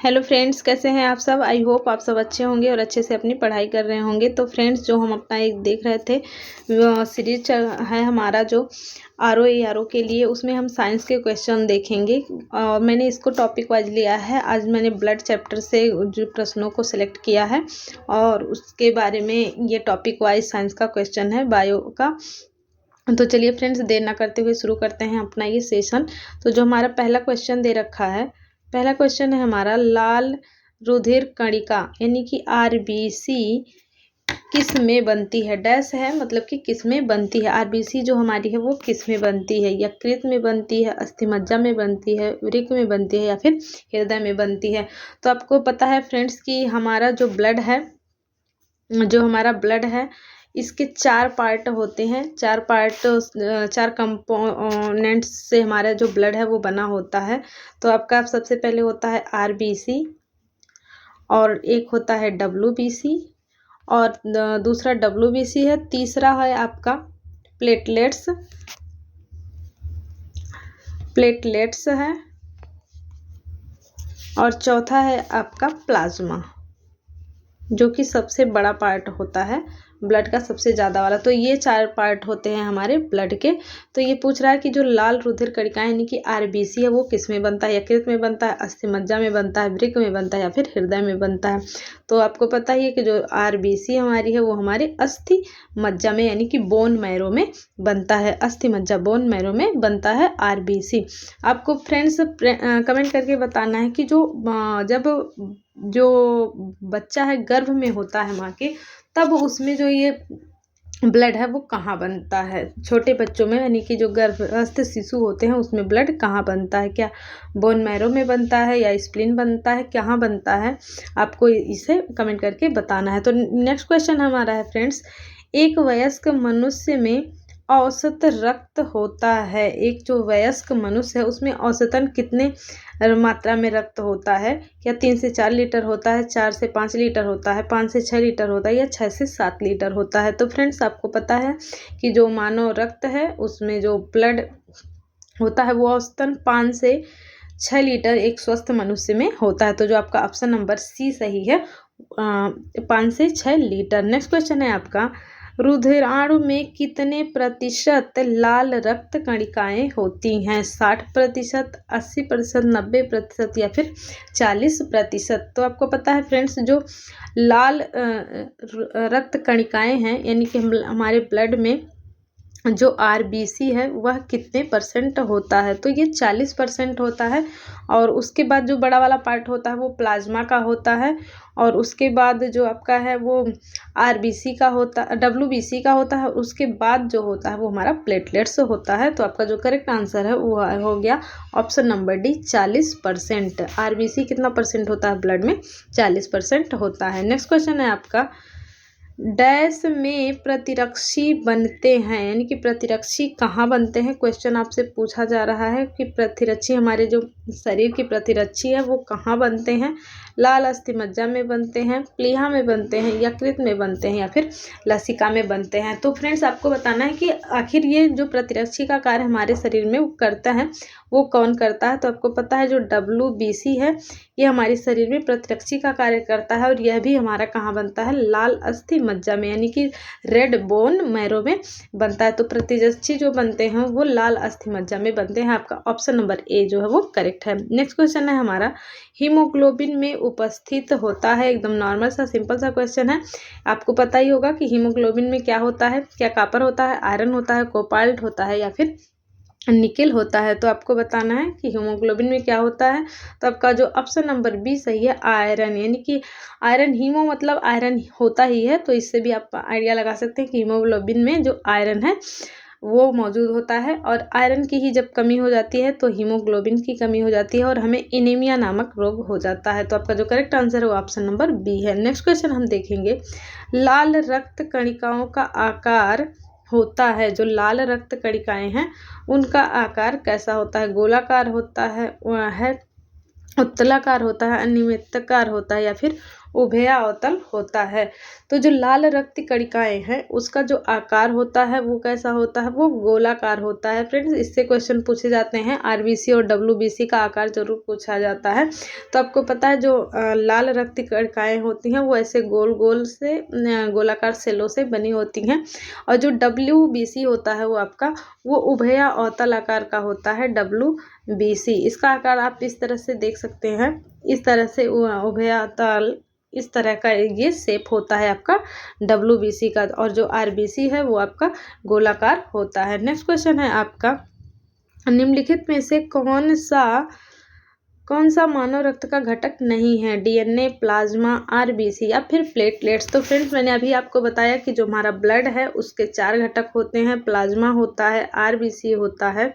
Hello friends, कैसे हैं आप सब। आई होप आप सब अच्छे होंगे और अच्छे से अपनी पढ़ाई कर रहे होंगे। तो फ्रेंड्स, जो हम अपना एक देख रहे थे सीरीज है हमारा जो RO के लिए, उसमें हम साइंस के क्वेश्चन देखेंगे। और मैंने इसको टॉपिक वाइज लिया है। आज मैंने ब्लड चैप्टर से जो प्रश्नों को सिलेक्ट किया है और उसके बारे में ये टॉपिक वाइज साइंस का क्वेश्चन है, बायो का। तो चलिए फ्रेंड्स, देर ना करते हुए शुरू करते हैं अपना ये सेशन। तो जो हमारा पहला क्वेश्चन दे रखा है, पहला क्वेश्चन है हमारा, लाल रुधिर कणिका यानी कि RBC किस में बनती है। डैश है, मतलब कि किस में बनती है। RBC जो हमारी है वो किस में बनती है। यकृत में बनती है, अस्थिमज्जा में बनती है, वृक्क में बनती है या फिर हृदय में बनती है। तो आपको पता है फ्रेंड्स कि हमारा जो ब्लड है इसके 4 पार्ट होते हैं। 4 कंपोनेंट्स से हमारा जो ब्लड है वो बना होता है। तो आपका सबसे पहले होता है RBC, और एक होता है WBC, और दूसरा WBC है। तीसरा है आपका प्लेटलेट्स है, और चौथा है आपका प्लाज्मा, जो कि सबसे बड़ा पार्ट होता है ब्लड का, सबसे ज़्यादा वाला। तो ये 4 पार्ट होते हैं हमारे ब्लड के। तो ये पूछ रहा है कि जो लाल रुधिर कणिकाएं यानी कि RBC है वो किस में बनता है। यकृत में बनता है, अस्थिमज्जा में बनता है, वृक्क में बनता है या फिर हृदय में बनता है। तो आपको पता ही है कि जो RBC हमारी है वो हमारे अस्थि मज्जा में यानी कि बोन मैरो में बनता है। अस्थि मज्जा बोन मैरो में बनता है RBC। आपको फ्रेंड्स कमेंट करके बताना है कि जब बच्चा है गर्भ में होता है माँ के, तब उसमें जो ये ब्लड है वो कहाँ बनता है। छोटे बच्चों में यानी कि जो गर्भस्थ शिशु होते हैं उसमें ब्लड कहाँ बनता है। क्या बोन मैरो में बनता है या स्प्लीन बनता है, कहाँ बनता है, आपको इसे कमेंट करके बताना है। तो नेक्स्ट क्वेश्चन हमारा है फ्रेंड्स, एक वयस्क मनुष्य में औसत रक्त होता है। एक जो वयस्क मनुष्य है उसमें औसतन कितने मात्रा में रक्त होता है। क्या 3 से 4 लीटर होता है, 4 से 5 लीटर होता है, 5 से 6 लीटर होता है या 6 से 7 लीटर होता है। तो फ्रेंड्स, आपको पता है कि जो मानव रक्त है उसमें जो ब्लड होता है वो औसतन 5 से 6 लीटर एक स्वस्थ मनुष्य में होता है। तो जो आपका ऑप्शन नंबर C सही है, 5 से 6 लीटर। नेक्स्ट क्वेश्चन है आपका, रुधिराणु में कितने प्रतिशत लाल रक्त कणिकाएं होती हैं। 60%, 80%, 90% या फिर 40%। तो आपको पता है फ्रेंड्स, जो लाल रक्त कणिकाएं हैं यानी कि हमारे ब्लड में जो RBC है वह कितने % होता है। तो ये 40% होता है। और उसके बाद जो बड़ा वाला पार्ट होता है वो प्लाज्मा का होता है, और उसके बाद जो आपका है वो WBC का होता है। उसके बाद जो होता है वो हमारा प्लेटलेट्स होता है। तो आपका जो करेक्ट आंसर है वो हो गया ऑप्शन नंबर D, 40%। RBC कितना % होता है ब्लड में, 40% होता है। नेक्स्ट क्वेश्चन है आपका, डैश में प्रतिरक्षी बनते हैं यानी कि प्रतिरक्षी कहाँ बनते हैं। क्वेश्चन आपसे पूछा जा रहा है कि प्रतिरक्षी, हमारे जो शरीर की प्रतिरक्षी है वो कहाँ बनते हैं। लाल अस्थिमज्जा में बनते हैं, प्लीहा में बनते हैं, यकृत में बनते हैं या फिर लसिका में बनते हैं। तो फ्रेंड्स, आपको बताना है कि आखिर ये जो प्रतिरक्षी का कार्य हमारे शरीर में करता है वो कौन करता है। तो आपको पता है जो WBC है ये हमारे शरीर में प्रतिरक्षी का कार्य करता है, और यह भी हमारा कहाँ बनता है, लाल अस्थि मज्जा में यानी कि रेड बोन मैरो में बनता है। तो प्रतिरक्षी जो बनते हैं वो लाल अस्थि मज्जा में बनते हैं। आपका ऑप्शन नंबर A जो है वो करेक्ट है। नेक्स्ट क्वेश्चन है हमारा, हीमोग्लोबिन में उपस्थित होता है। एकदम नॉर्मल सा सिंपल सा क्वेश्चन है। आपको पता ही होगा कि हीमोग्लोबिन में क्या होता है। क्या कॉपर होता है, आयरन होता है, कोबाल्ट होता है या फिर निकेल होता है। तो आपको बताना है कि हीमोग्लोबिन में क्या होता है। तो आपका जो ऑप्शन नंबर B सही है, आयरन। यानी कि आयरन, हीमो मतलब आयरन होता ही है। तो इससे भी आप आइडिया लगा सकते हैं कि हीमोग्लोबिन में जो आयरन है वो मौजूद होता है, और आयरन की ही जब कमी हो जाती है तो हीमोग्लोबिन की कमी हो जाती है और हमें एनीमिया नामक रोग हो जाता है। तो आपका जो करेक्ट आंसर है वो ऑप्शन नंबर B है। नेक्स्ट क्वेश्चन हम देखेंगे, लाल रक्त कणिकाओं का आकार होता है। जो लाल रक्त कणिकाएं हैं उनका आकार कैसा होता है। गोलाकार होता है, उत्तलाकार होता है, अनियमितकार होता है या फिर उभयावतल होता है। तो जो लाल रक्त कणिकाएं हैं उसका जो आकार होता है वो कैसा होता है, वो गोलाकार होता है। फ्रेंड्स, इससे क्वेश्चन पूछे जाते हैं, आरबीसी और डब्ल्यूबीसी का आकार जरूर पूछा जाता है। तो आपको पता है जो लाल रक्त कणिकाएं होती हैं वो ऐसे गोल गोल से गोलाकार सेलों से बनी होती हैं, और जो डब्ल्यूबीसी होता है वो आपका वो उभयावतल आकार का होता है डब्ल्यूबीसी। इसका आकार आप इस तरह से देख सकते हैं, इस तरह से उभयावतल, इस तरह का ये शेप होता है आपका डब्ल्यूबीसी का, और जो आरबीसी है वो आपका गोलाकार होता है। नेक्स्ट क्वेश्चन है आपका, निम्नलिखित में से कौन सा मानव रक्त का घटक नहीं है, डीएनए, प्लाज्मा, आरबीसी या फिर प्लेटलेट्स। तो फ्रेंड्स, मैंने अभी आपको बताया कि जो हमारा ब्लड है उसके 4 घटक होते हैं, प्लाज्मा होता है, आरबीसी होता है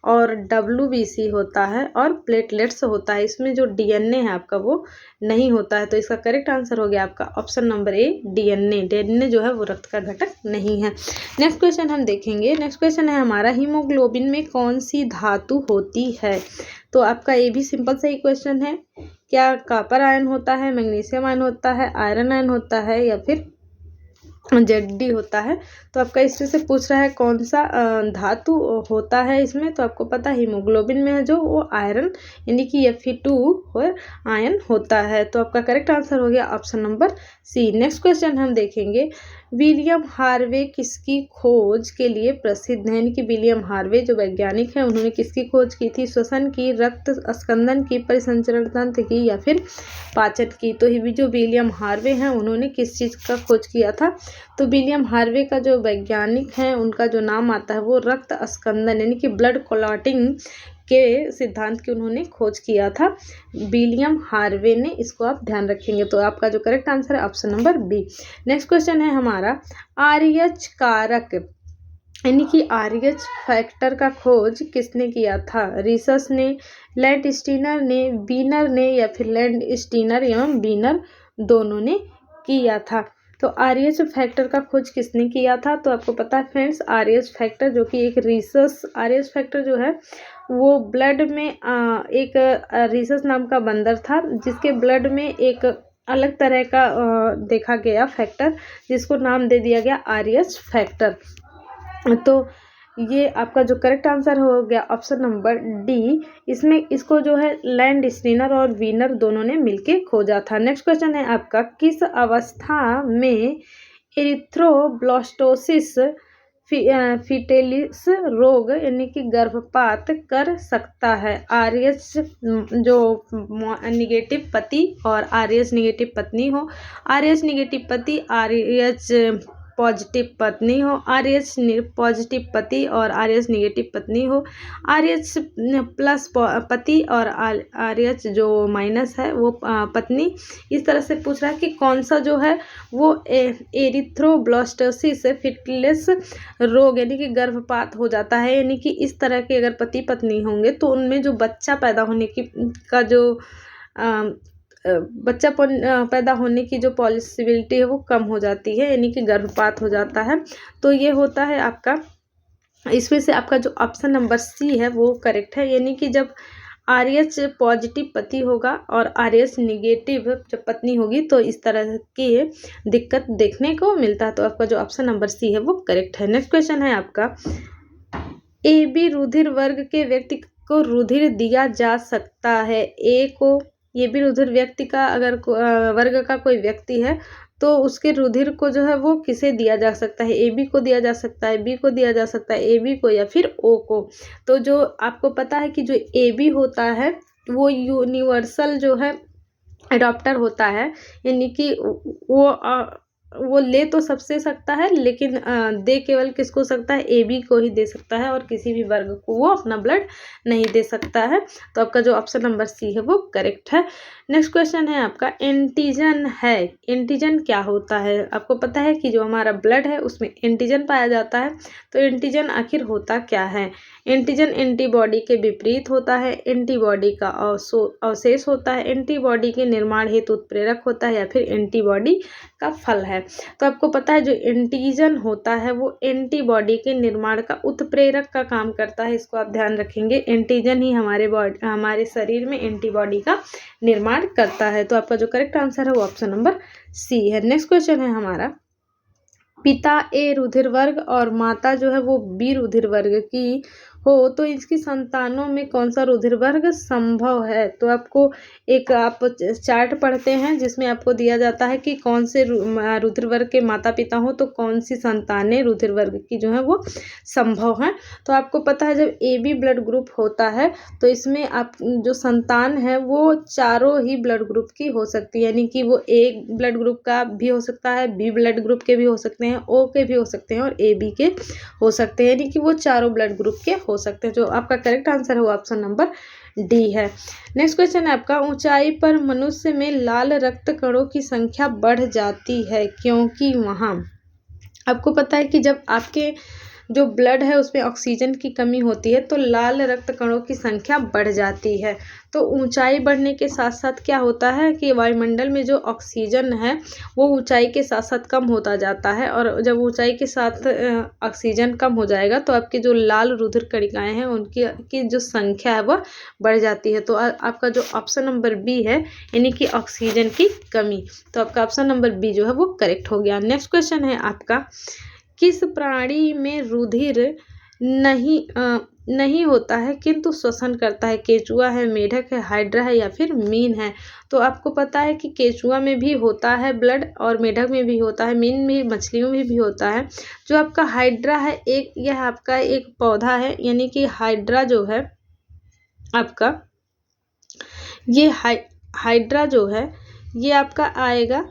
और डब्ल्यूबीसी होता है और प्लेटलेट्स होता है। इसमें जो डीएनए है आपका वो नहीं होता है। तो इसका करेक्ट आंसर हो गया आपका option number A, DNA. DNA जो है वो रक्त का घटक नहीं है। नेक्स्ट क्वेश्चन हम देखेंगे। नेक्स्ट क्वेश्चन है हमारा, हीमोग्लोबिन में कौन सी धातु होती है। तो आपका ये भी सिंपल सा ही क्वेश्चन है, क्या कॉपर आयन होता है, मैग्नीशियम आयन होता है, आयरन आयन होता है या फिर जेड होता है। तो आपका इसमें से पूछ रहा है कौन सा धातु होता है इसमें। तो आपको पता है हीमोग्लोबिन में है जो वो आयरन यानी कि Fe2 आयन होता है। तो आपका करेक्ट आंसर हो गया option number C. Next question हम देखेंगे, विलियम हार्वे किसकी खोज के लिए प्रसिद्ध है, यानी कि विलियम हार्वे जो वैज्ञानिक है उन्होंने किसकी खोज की थी, श्वसन की, रक्त स्कंदन की, परिसंचरण तंत्र की या फिर पाचन की। तो ये जो विलियम हार्वे हैं उन्होंने किस चीज़ का खोज किया था। तो विलियम हार्वे का जो वैज्ञानिक हैं उनका जो नाम आता है वो रक्त स्कंदन यानी कि ब्लड क्लॉटिंग के सिद्धांत की उन्होंने खोज किया था, विलियम हार्वे ने। इसको आप ध्यान रखेंगे। तो आपका जो करेक्ट आंसर है option number B. Next question है हमारा, आरएच कारक यानी कि आरएच फैक्टर का खोज किसने किया था, रिसर्च ने, लैंड स्टीनर ने, बीनर ने या फिर लैंड स्टीनर एवं बीनर दोनों ने किया था। तो आरएच फैक्टर का खोज किसने किया था। तो आपको पता है फ्रेंड्स, आरएच फैक्टर जो कि एक रिसर्च, आरएच फैक्टर जो है वो ब्लड में एक रिसर्च नाम का बंदर था जिसके ब्लड में एक अलग तरह का देखा गया फैक्टर जिसको नाम दे दिया गया आरएच फैक्टर। तो ये आपका जो करेक्ट आंसर हो गया ऑप्शन नंबर डी। इसमें इसको जो है लैंड स्टीनर और वीनर दोनों ने मिलके खोजा था। नेक्स्ट क्वेश्चन है आपका, किस अवस्था में एरिथ्रोब्लास्टोसिस फिटेलिस रोग यानी कि गर्भपात कर सकता है, आरएच जो निगेटिव पति और आरएच निगेटिव पत्नी हो, आरएच निगेटिव पति आरएच पॉजिटिव पत्नी हो, आरएच पॉजिटिव पति और आरएच निगेटिव पत्नी हो, आरएच प्लस पति और आरएच जो माइनस है वो पत्नी। इस तरह से पूछ रहा है कि कौन सा जो है वो एरिथ्रोब्लास्टोसिस फिटलिस रोग यानी कि गर्भपात हो जाता है, यानी कि इस तरह के अगर पति पत्नी होंगे तो उनमें जो बच्चा पैदा होने की का जो बच्चा पैदा होने की जो पॉसिबिलिटी है वो कम हो जाती है, यानी कि गर्भपात हो जाता है। तो ये होता है आपका, इसमें से आपका जो ऑप्शन नंबर सी है वो करेक्ट है, यानी कि जब आरएच पॉजिटिव पति होगा और आरएच निगेटिव जब पत्नी होगी तो इस तरह की दिक्कत देखने को मिलता है। तो आपका जो ऑप्शन नंबर सी है वो करेक्ट है। नेक्स्ट क्वेश्चन है आपका, ए बी रुधिर वर्ग के व्यक्ति को रुधिर दिया जा सकता है, ए को ये भी रुधिर व्यक्ति का अगर वर्ग का कोई व्यक्ति है तो उसके रुधिर को जो है वो किसे दिया जा सकता है, ए बी को दिया जा सकता है, बी को दिया जा सकता है, ए बी को या फिर ओ को। तो जो आपको पता है कि जो ए बी होता है वो यूनिवर्सल जो है एडॉप्टर होता है, यानी कि वो ले तो सबसे सकता है लेकिन दे केवल किसको सकता है, ए बी को ही दे सकता है और किसी भी वर्ग को वो अपना ब्लड नहीं दे सकता है। तो आपका जो ऑप्शन नंबर सी है वो करेक्ट है। नेक्स्ट क्वेश्चन है आपका, एंटीजन है, एंटीजन क्या होता है। आपको पता है कि जो हमारा ब्लड है उसमें एंटीजन पाया जाता है, तो एंटीजन आखिर होता क्या है। एंटीजन एंटीबॉडी के विपरीत होता है, एंटीबॉडी का अवशेष होता है, एंटीबॉडी के निर्माण हेतु उत्प्रेरक होता है या फिर एंटीबॉडी इसका फल है। तो आपको पता है जो एंटीजन होता है वो एंटीबॉडी के निर्माण का उत्प्रेरक का काम करता है, इसको आप ध्यान रखेंगे। एंटीजन ही हमारे शरीर में एंटीबॉडी का निर्माण करता है। तो आपका जो करेक्ट आंसर है वो ऑप्शन नंबर सी है। नेक्स्ट क्वेश्चन है हमारा, पिता ए रुधिर वर्ग और माता जो है वो बी रुधिर वर्ग की हो तो इसकी संतानों में कौन सा रुधिर वर्ग संभव है। तो आपको एक आप चार्ट पढ़ते हैं जिसमें आपको दिया जाता है कि कौन से रुधिर वर्ग के माता पिता हो तो कौन सी संतानें रुधिर वर्ग की जो है वो संभव हैं। तो आपको पता है जब ए बी ब्लड ग्रुप होता है तो इसमें आप जो संतान है वो चारों ही ब्लड ग्रुप की हो सकती है, यानी कि वो ए ब्लड ग्रुप का भी हो सकता है, बी ब्लड ग्रुप के भी हो सकते हैं, ओ के भी हो सकते हैं और ए बी के हो सकते हैं, यानी कि वो चारों ब्लड ग्रुप के हो सकते हैं। जो आपका करेक्ट आंसर है वो ऑप्शन नंबर डी है। नेक्स्ट क्वेश्चन है आपका, ऊंचाई पर मनुष्य में लाल रक्त कणों की संख्या बढ़ जाती है क्योंकि वहां, आपको पता है कि जब आपके जो ब्लड है उसमें ऑक्सीजन की कमी होती है तो लाल रक्त कणों की संख्या बढ़ जाती है। तो ऊंचाई बढ़ने के साथ साथ क्या होता है कि वायुमंडल में जो ऑक्सीजन है वो ऊंचाई के साथ साथ कम होता जाता है, और जब ऊंचाई के साथ ऑक्सीजन कम हो जाएगा तो आपकी जो लाल रुधिर कणिकाएं हैं उनकी जो संख्या है वह बढ़ जाती है। तो आपका जो ऑप्शन नंबर बी है यानी कि ऑक्सीजन की कमी, तो आपका ऑप्शन नंबर बी जो है वो करेक्ट हो गया। नेक्स्ट क्वेश्चन है आपका, किस प्राणी में रुधिर नहीं होता है किंतु श्वसन करता है। केचुआ है, मेढक है, हाइड्रा है या फिर मीन है। तो आपको पता है कि केचुआ में भी होता है ब्लड और मेढक में भी होता है, मीन में मछलियों में भी होता है। जो आपका हाइड्रा है यह आपका एक पौधा है, यानी कि हाइड्रा जो है आपका ये हाइड्रा जो है ये आपका आएगा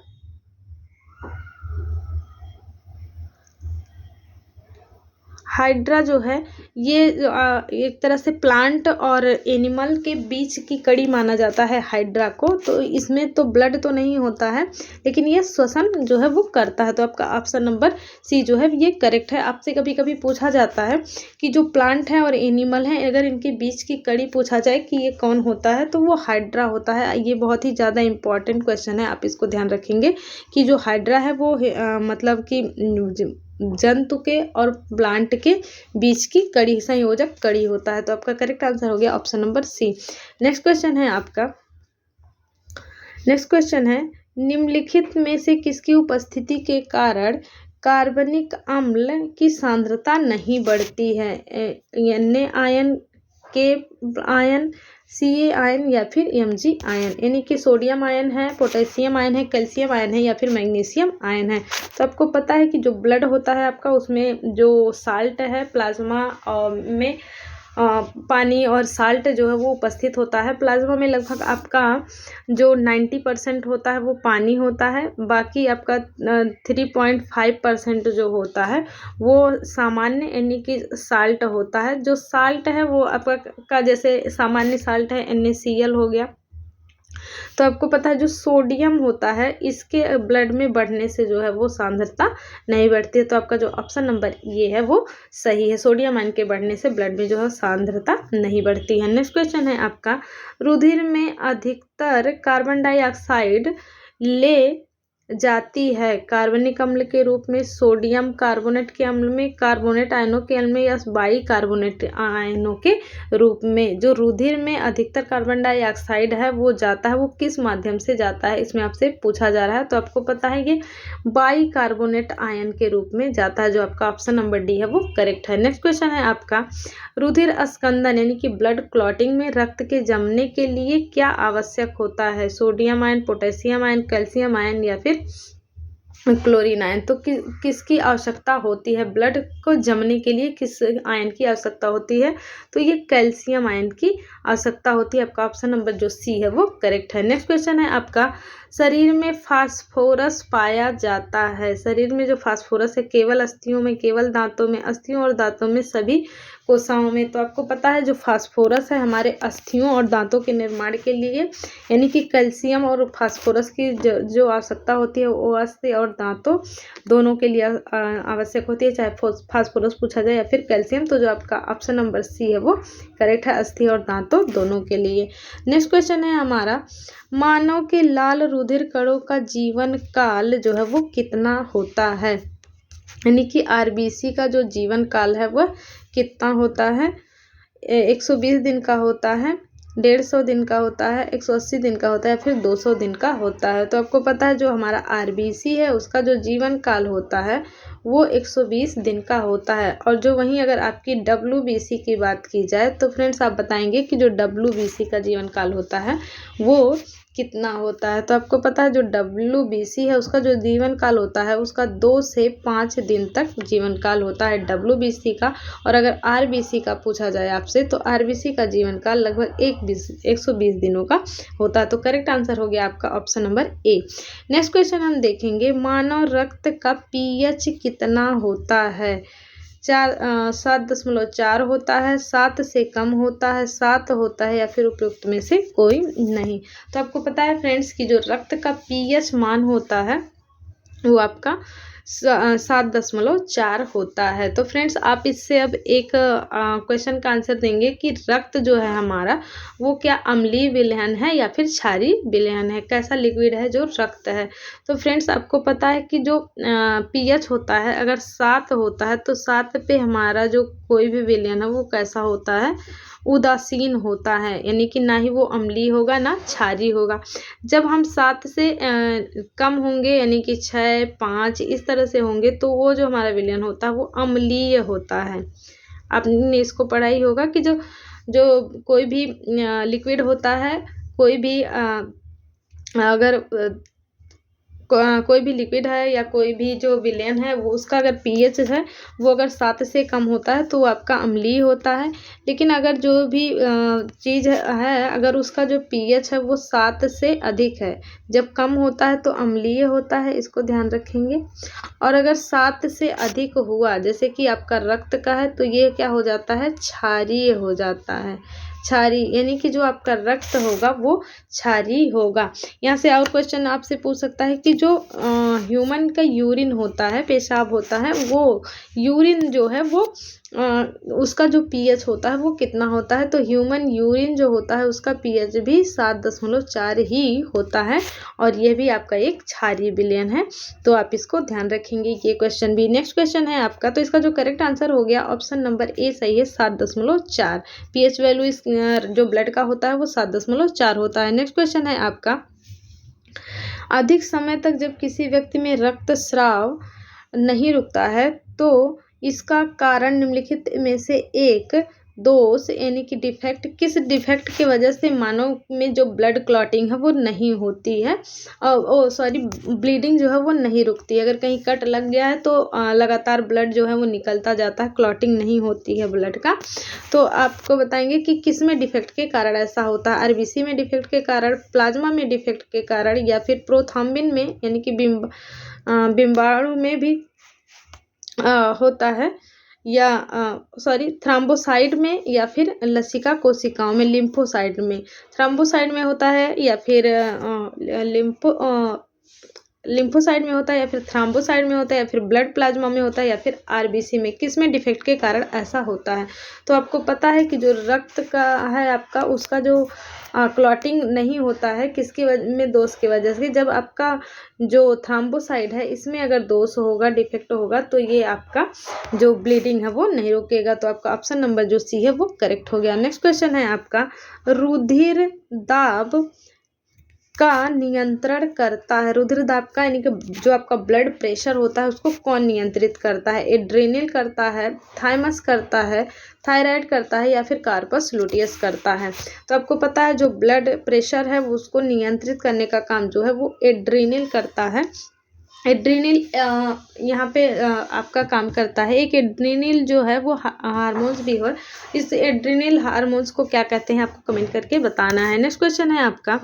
हाइड्रा जो है ये एक तरह से प्लांट और एनिमल के बीच की कड़ी माना जाता है हाइड्रा को। तो इसमें तो ब्लड तो नहीं होता है लेकिन ये श्वसन जो है वो करता है। तो आपका ऑप्शन नंबर सी जो है ये करेक्ट है। आपसे कभी कभी पूछा जाता है कि जो प्लांट है और एनिमल है अगर इनके बीच की कड़ी पूछा जाए कि ये कौन होता है तो वो हाइड्रा होता है। ये बहुत ही ज़्यादा इंपॉर्टेंट क्वेश्चन है, आप इसको ध्यान रखेंगे कि जो हाइड्रा है वो मतलब कि जंतु के और प्लांट के बीच की कड़ी, संयोजक कड़ी होता है। तो आपका करेक्ट आंसर हो गया option number C. Next question है आपका, नेक्स्ट क्वेश्चन है, निम्नलिखित में से किसकी उपस्थिति के कारण कार्बनिक अम्ल की सांद्रता नहीं बढ़ती है। Na आयन, के आयन, Ca आयन या फिर Mg आयन, यानी कि सोडियम आयन है, पोटेशियम आयन है, कैल्शियम आयन है या फिर मैग्नीशियम आयन है। तो आपको पता है कि जो ब्लड होता है आपका उसमें जो साल्ट है प्लाज्मा में पानी और साल्ट जो है वो उपस्थित होता है। प्लाज्मा में लगभग आपका जो 90% होता है वो पानी होता है, बाकी आपका 3.5% जो होता है वो सामान्य यानी कि साल्ट होता है। जो साल्ट है वो आपका जैसे सामान्य साल्ट है NaCl हो गया। तो आपको पता है जो सोडियम होता है इसके ब्लड में बढ़ने से जो है वो सांद्रता नहीं बढ़ती है। तो आपका जो ऑप्शन नंबर ये है वो सही है, सोडियम आयन के बढ़ने से ब्लड में जो है सांद्रता नहीं बढ़ती है। नेक्स्ट क्वेश्चन है आपका, रुधिर में अधिकतर कार्बन डाइऑक्साइड ले जाती है कार्बनिक अम्ल के रूप में, सोडियम कार्बोनेट के अम्ल में, कार्बोनेट आयनों के अम्ल में या बाई कार्बोनेट आयनों के रूप में। जो रुधिर में अधिकतर कार्बन डाइऑक्साइड है वो जाता है, वो किस माध्यम से जाता है इसमें आपसे पूछा जा रहा है। तो आपको पता है ये बाई कार्बोनेट आयन के रूप में जाता है। जो आपका ऑप्शन नंबर डी है वो करेक्ट है। नेक्स्ट क्वेश्चन है आपका, रुधिर अस्कंदन यानी कि ब्लड क्लॉटिंग में रक्त के जमने के लिए क्या आवश्यक होता है। Sodium ion, potassium ion, calcium ion या फिर क्लोरीन आयन। तो किसकी आवश्यकता होती है, ब्लड को जमने के लिए किस आयन की आवश्यकता होती है। तो ये कैल्शियम आयन की आवश्यकता होती है। आपका ऑप्शन नंबर जो सी है वो करेक्ट है। नेक्स्ट क्वेश्चन है आपका, शरीर में फास्फोरस पाया जाता है। शरीर में जो फास्फोरस है केवल अस्थियों में, केवल दांतों में, अस्थियों और दांतों में सभी कोशिकाओं में। तो आपको पता है जो फास्फोरस है हमारे अस्थियों और दांतों के निर्माण के लिए, यानी कि कैल्शियम और फास्फोरस की जो आवश्यकता होती है वो अस्थि और दांतों दोनों के लिए आवश्यक होती है, चाहे फास्फोरस पूछा जाए या फिर कैल्शियम। तो जो आपका ऑप्शन नंबर सी है वो करेक्ट है, अस्थि और दांतों दोनों के लिए। नेक्स्ट क्वेश्चन है हमारा, मानव के लाल रुधिर कणों का जीवन काल जो है वो कितना होता है, यानी कि आरबीसी का जो जीवन काल है वह कितना होता है। 120 दिन का होता है, 150 दिन का होता है, 180 दिन का होता है, फिर 200 दिन का होता है। तो आपको पता है जो हमारा आरबीसी है उसका जो जीवन काल होता है वो 120 दिन का होता है। और जो वहीं अगर आपकी डब्ल्यूबीसी की बात की जाए तो फ्रेंड्स आप बताएंगे कि जो डब्ल्यूबीसी का जीवन काल होता है वो कितना होता है। तो आपको पता है जो डब्ल्यूबीसी है उसका जो जीवन काल होता है उसका 2 से 5 दिन तक जीवन काल होता है डब्ल्यूबीसी का। और अगर आरबीसी का पूछा जाए आपसे तो आरबीसी का जीवन काल लगभग 120 दिनों का होता है। तो करेक्ट आंसर हो गया आपका option number A. Next question हम देखेंगे, मानव रक्त का पीएच कितना होता है। 7.4 होता है, 7 से कम होता है, 7 होता है, या फिर उपयुक्त में से कोई नहीं। तो आपको पता है फ्रेंड्स कि जो रक्त का पीएच मान होता है वो आपका 7.4 होता है। तो फ्रेंड्स आप इससे अब एक क्वेश्चन का आंसर देंगे कि रक्त जो है हमारा वो क्या अम्लीय विलयन है या फिर क्षारीय विलयन है, कैसा लिक्विड है जो रक्त है। तो फ्रेंड्स आपको पता है कि जो पीएच होता है अगर 7 होता है तो 7 पे हमारा जो कोई भी विलयन है वो कैसा होता है, उदासीन होता है, यानी कि ना ही वो अम्लीय होगा ना क्षारीय होगा। जब हम 7 से कम होंगे यानी कि 6, 5 इस तरह से होंगे तो वो जो हमारा विलयन होता है वो अम्लीय होता है। आपने इसको पढ़ा ही होगा कि जो कोई भी लिक्विड होता है, कोई भी अगर कोई भी लिक्विड है या कोई भी जो विलयन है वो उसका अगर पीएच है वो अगर 7 से कम होता है तो वो आपका अम्लीय होता है। लेकिन अगर जो भी चीज़ है अगर उसका जो पीएच है वो 7 से अधिक है, जब कम होता है तो अम्लीय होता है, इसको ध्यान रखेंगे। और अगर 7 से अधिक हुआ जैसे कि आपका रक्त का है तो ये क्या हो जाता है, क्षारीय हो जाता है। क्षारीय यानी कि जो आपका रक्त होगा वो क्षारीय होगा। यहाँ से और क्वेश्चन आपसे पूछ सकता है कि जो ह्यूमन का यूरिन होता है, पेशाब होता है, वो यूरिन जो है वो उसका जो पीएच होता है वो कितना होता है। तो ह्यूमन यूरिन जो होता है उसका पीएच भी 7.4 ही होता है और ये भी आपका एक क्षारीय विलयन है। तो आप इसको ध्यान रखेंगे ये क्वेश्चन भी। नेक्स्ट क्वेश्चन है आपका, तो इसका जो करेक्ट आंसर हो गया ऑप्शन नंबर ए सही है, 7.4 पीएच वैल्यू इस जो ब्लड का होता है वो 7.4 होता है। नेक्स्ट क्वेश्चन है आपका, अधिक समय तक जब किसी व्यक्ति में रक्तस्राव नहीं रुकता है तो इसका कारण निम्नलिखित में से एक दोष यानी कि डिफेक्ट, किस डिफेक्ट की वजह से मानव में जो ब्लड क्लॉटिंग है वो नहीं होती है, ब्लीडिंग जो है वो नहीं रुकती है। अगर कहीं कट लग गया है तो लगातार ब्लड जो है वो निकलता जाता है, क्लॉटिंग नहीं होती है ब्लड का। तो आपको बताएंगे कि किस में डिफेक्ट के कारण ऐसा होता है, आरबीसी में डिफेक्ट के कारण, प्लाज्मा में डिफेक्ट के कारण, या फिर प्रोथ्रोम्बिन में यानी कि बिम्बाणु में भी होता है, या थ्रोम्बोसाइट में, या फिर लसिका कोशिकाओं में, लिम्फोसाइट में, थ्रोम्बोसाइट में होता है, या फिर लिम्फोसाइट में होता है, या फिर थ्रोम्बोसाइट में होता है, या फिर ब्लड प्लाज्मा में होता है, या फिर आरबीसी में, किस में डिफेक्ट के कारण ऐसा होता है। तो आपको पता है कि जो रक्त का है आपका उसका जो क्लॉटिंग नहीं होता है किसकी वजह में, दोष की वजह से। जब आपका जो थ्रोम्बोसाइट है इसमें अगर दोष होगा, डिफेक्ट होगा तो ये आपका जो ब्लीडिंग है वो नहीं रुकेगा। तो आपका ऑप्शन नंबर जो सी है वो करेक्ट हो गया। नेक्स्ट क्वेश्चन है आपका, रुधिर दाब का नियंत्रण करता है, रुधिर दाब का यानी कि जो आपका ब्लड प्रेशर होता है उसको कौन नियंत्रित करता है, एड्रेनल करता है, थाइमस करता है, थायराइड करता है, या फिर कार्पस लुटियस करता है। तो आपको पता है जो ब्लड प्रेशर है उसको नियंत्रित करने का काम जो है वो एड्रेनल करता है, एड्रीनल यहाँ पे आपका काम करता है। एक एड्रीनल जो है वो हार्मोन्स भी हो। इस एड्रीनल हार्मोन्स को क्या कहते हैं आपको कमेंट करके बताना है। नेक्स्ट क्वेश्चन है आपका,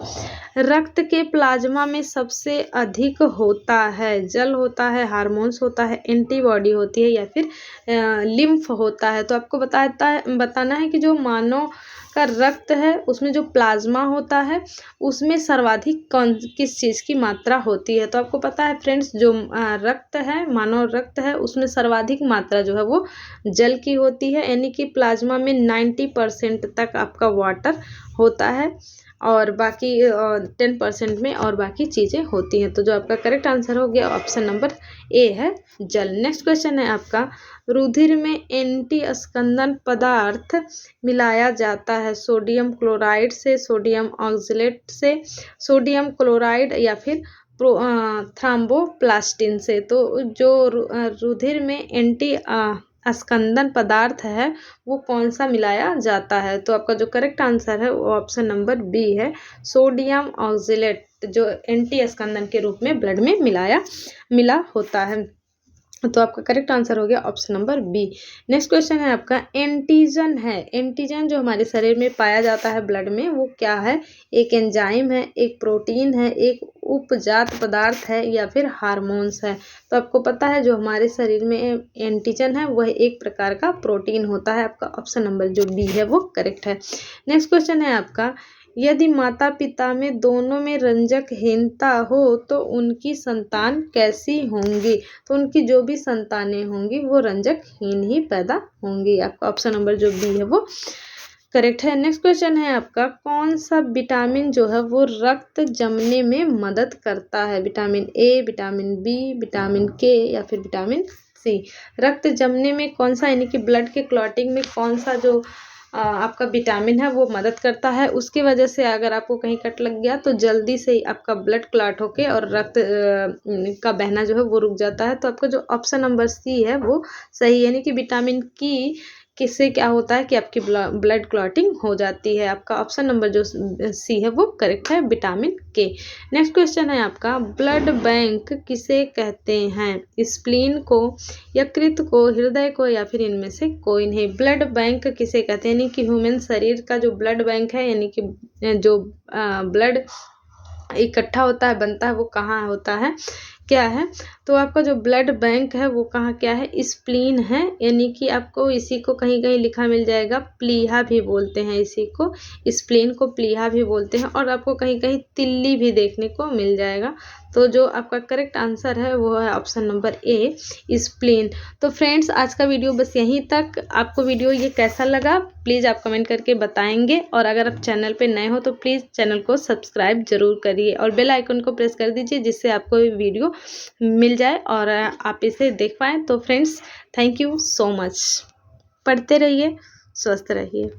रक्त के प्लाज्मा में सबसे अधिक होता है, जल होता है, हार्मोन्स होता है, एंटीबॉडी होती है या फिर लिम्फ होता है। तो आपको बताना है कि जो मानव का रक्त है उसमें जो प्लाज्मा होता है उसमें सर्वाधिक किस चीज़ की मात्रा होती है। तो आपको पता है फ्रेंड्स, जो रक्त है, मानव रक्त है, उसमें सर्वाधिक मात्रा जो है वो जल की होती है, यानी कि प्लाज्मा में 90% तक आपका वाटर होता है और बाकी 10% में और बाकी चीज़ें होती हैं। तो जो आपका करेक्ट आंसर हो गया ऑप्शन नंबर ए है जल। नेक्स्ट क्वेश्चन है आपका, रुधिर में एंटी स्कंदन पदार्थ मिलाया जाता है सोडियम क्लोराइड से, सोडियम ऑक्जेलेट से, सोडियम क्लोराइड या फिर थ्रोम्बोप्लास्टिन से। तो जो रुधिर में एंटी स्कंदन पदार्थ है वो कौन सा मिलाया जाता है। तो आपका जो करेक्ट आंसर है वो ऑप्शन नंबर बी है, सोडियम ऑक्जेलेट, जो एंटी स्कंदन के रूप में ब्लड में मिला होता है। तो आपका करेक्ट आंसर हो गया option number B. Next question है आपका, एंटीजन है, एंटीजन जो हमारे शरीर में पाया जाता है ब्लड में वो क्या है। एक एंजाइम है, एक प्रोटीन है, एक उपजात पदार्थ है या फिर हार्मोन्स है। तो आपको पता है जो हमारे शरीर में एंटीजन है वह एक प्रकार का प्रोटीन होता है। आपका ऑप्शन नंबर जो बी है वो करेक्ट है। नेक्स्ट क्वेश्चन है आपका, यदि माता पिता में दोनों में रंजकहीनता हो तो उनकी संतान कैसी होंगी। तो उनकी जो भी संतानें होंगी वो रंजकहीन ही पैदा होंगी। आपका ऑप्शन नंबर जो बी है वो करेक्ट है। नेक्स्ट क्वेश्चन है आपका, कौन सा विटामिन जो है वो रक्त जमने में मदद करता है। Vitamin A, vitamin B, vitamin K या फिर विटामिन सी। रक्त जमने में कौन सा, यानी कि ब्लड के क्लॉटिंग में कौन सा जो आपका विटामिन है वो मदद करता है। उसकी वजह से अगर आपको कहीं कट लग गया तो जल्दी से ही आपका ब्लड क्लॉट होके और रक्त का बहना जो है वो रुक जाता है। तो आपका जो ऑप्शन नंबर सी है वो सही, यानी कि विटामिन की किससे क्या होता है कि आपकी ब्लड क्लॉटिंग हो जाती है। आपका ऑप्शन नंबर जो सी है वो करेक्ट है, विटामिन के। नेक्स्ट क्वेश्चन है आपका, ब्लड बैंक किसे कहते हैं। स्प्लीन को, यकृत को, हृदय को या फिर इनमें से कोई नहीं। ब्लड बैंक किसे कहते हैं, यानी कि ह्यूमन शरीर का जो ब्लड बैंक है, यानी कि जो ब्लड इकट्ठा होता है, बनता है, वो कहाँ होता है, क्या है। तो आपका जो ब्लड बैंक है वो कहाँ क्या है, स्प्लीन है, यानी कि आपको इसी को कहीं कहीं लिखा मिल जाएगा, प्लीहा भी बोलते हैं इसी को, स्प्लीन को प्लीहा भी बोलते हैं और आपको कहीं कहीं तिल्ली भी देखने को मिल जाएगा। तो जो आपका करेक्ट आंसर है वो है ऑप्शन नंबर ए, स्प्लीन। तो फ्रेंड्स आज का वीडियो बस यहीं तक। आपको वीडियो ये कैसा लगा प्लीज़ आप कमेंट करके बताएंगे और अगर आप चैनल पे नए हो तो प्लीज़ चैनल को सब्सक्राइब जरूर करिए और बेल आइकन को प्रेस कर दीजिए जिससे आपको वीडियो मिल जाए और आप इसे देख पाएँ। तो friends thank you so much. पढ़ते रहिए, स्वस्थ रहिए।